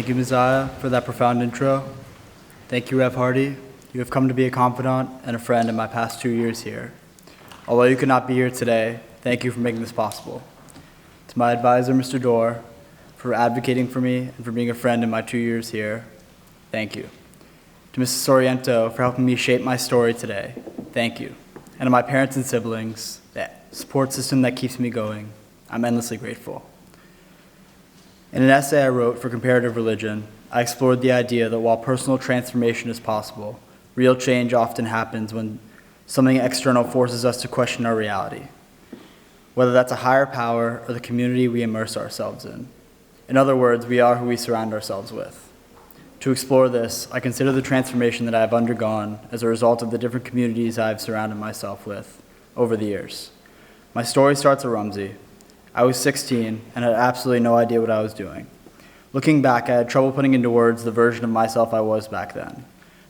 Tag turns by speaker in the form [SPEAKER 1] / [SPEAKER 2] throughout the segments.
[SPEAKER 1] Thank you, Messiah, for that profound intro. Thank you, Rev Hardy. You have come to be a confidant and a friend in my past 2 years here. Although you could not be here today, thank you for making this possible. To my advisor, Mr. Dorr, for advocating for me and for being a friend in my 2 years here, thank you. To Mrs. Soriento for helping me shape my story today, thank you. And to my parents and siblings, that support system that keeps me going, I'm endlessly grateful. In an essay I wrote for Comparative Religion, I explored the idea that while personal transformation is possible, real change often happens when something external forces us to question our reality, whether that's a higher power or the community we immerse ourselves in. In other words, we are who we surround ourselves with. To explore this, I consider the transformation that I have undergone as a result of the different communities I have surrounded myself with over the years. My story starts at Rumsey. I was 16 and had absolutely no idea what I was doing. Looking back, I had trouble putting into words the version of myself I was back then.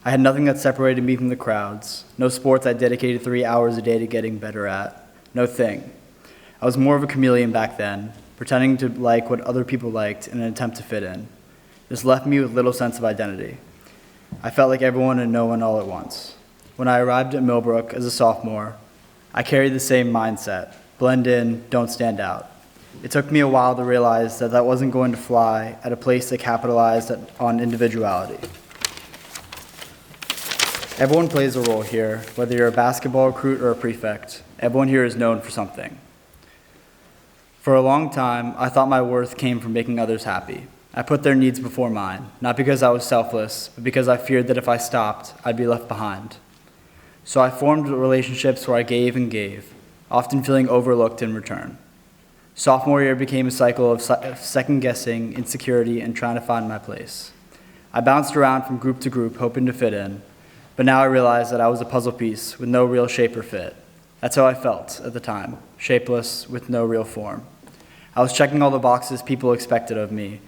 [SPEAKER 1] I had nothing that separated me from the crowds, no sports I dedicated 3 hours a day to getting better at, no thing. I was more of a chameleon back then, pretending to like what other people liked in an attempt to fit in. This left me with little sense of identity. I felt like everyone and no one all at once. When I arrived at Millbrook as a sophomore, I carried the same mindset: blend in, don't stand out. It took me a while to realize that that wasn't going to fly at a place that capitalized on individuality. Everyone plays a role here, whether you're a basketball recruit or a prefect. Everyone here is known for something. For a long time, I thought my worth came from making others happy. I put their needs before mine, not because I was selfless, but because I feared that if I stopped, I'd be left behind. So I formed relationships where I gave and gave, often feeling overlooked in return. Sophomore year became a cycle of second-guessing, insecurity, and trying to find my place. I bounced around from group to group, hoping to fit in, but now I realize that I was a puzzle piece with no real shape or fit. That's how I felt at the time, shapeless with no real form. I was checking all the boxes people expected of me,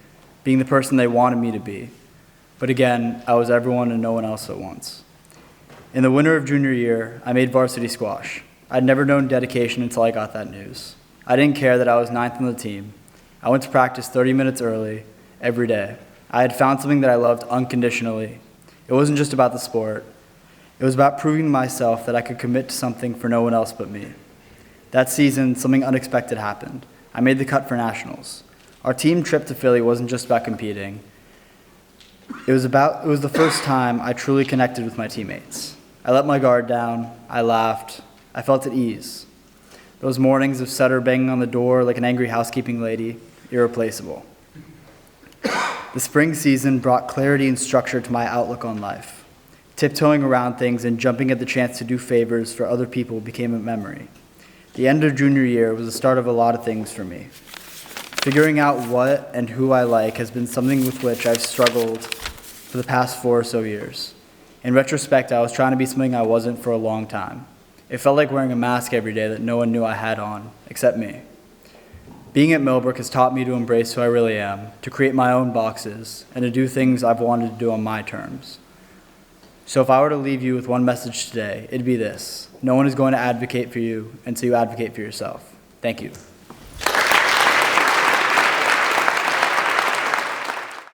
[SPEAKER 1] being the person they wanted me to be. But again, I was everyone and no one else at once. In the winter of junior year, I made varsity squash. I'd never known dedication until I got that news. I didn't care that I was 9th on the team. I went to practice 30 minutes early, every day. I had found something that I loved unconditionally. It wasn't just about the sport. It was about proving to myself that I could commit to something for no one else but me. That season, something unexpected happened. I made the cut for nationals. Our team trip to Philly wasn't just about competing. It was the first time I truly connected with my teammates. I let my guard down. I laughed. I felt at ease. Those mornings of Sutter banging on the door like an angry housekeeping lady, irreplaceable. The spring season brought clarity and structure to my outlook on life. Tiptoeing around things and jumping at the chance to do favors for other people became a memory. The end of junior year was the start of a lot of things for me. Figuring out what and who I like has been something with which I've struggled for the past 4 or so years. In retrospect, I was trying to be something I wasn't for a long time. It felt like wearing a mask every day that no one knew I had on, except me. Being at Millbrook has taught me to embrace who I really am, to create my own boxes, and to do things I've wanted to do on my terms. So if I were to leave you with one message today, it'd be this: no one is going to advocate for you until you advocate for yourself. Thank you.